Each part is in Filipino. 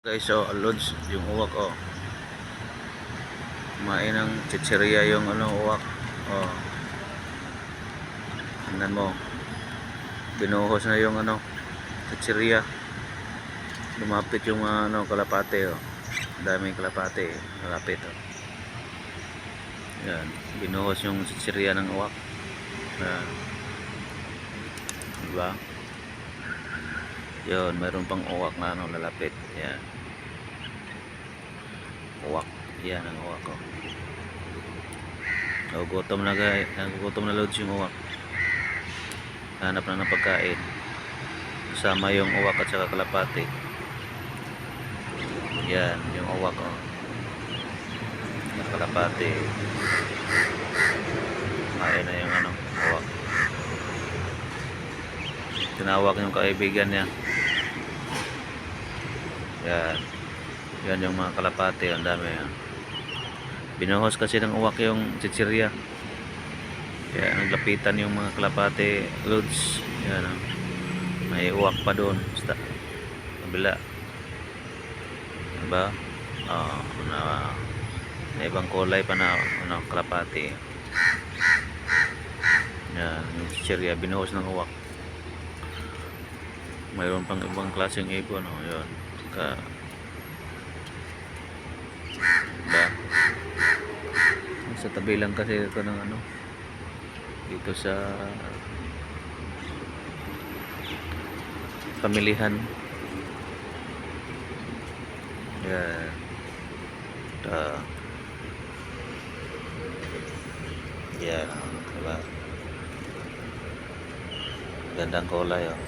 Guys, so loads yung uwak, oh. Kumain ng chichirya yung uwak, oh. Tingnan mo, binuhos na yung chichirya. Lumapit yung kalapate, oh. Daming kalapate, malapit, oh. Yan, binuhos yung chichirya ng uwak. Yan, diba? Yun, mayroon pang uwak na lalapit. Yan, uwak. Yan ang uwak, oh. Nagugutom na guys, nagugutom na loads yung uwak. Hanap na ng pagkain. Kasama yung uwak at saka kalapate. Yan, yung uwak, oh. Yung kalapate. Kumain na yung uwak. Tinawag yung kaibigan niya. Yan. Yan yung mga kalapate, ang dami, oh. Binuhos kasi ng uwak yung chichirya. Kaya naglapitan yung mga kalapate loads. Yan, oh. May uwak pa doon sa kabila. Diba? Na ibang kulay pa na kalapate. Yan, yung chichirya binuhos ng uwak. Mayroon pang ibang klaseng ibon, oh. Yun. Diba? Sa tabi lang kasi ito ng dito sa pamilihan. Yan. Yan, diba? Gandang kulay, oh.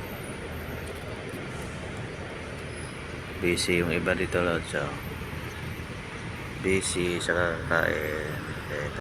Busy yung iba dito, lods, oh. Busy sa kakain.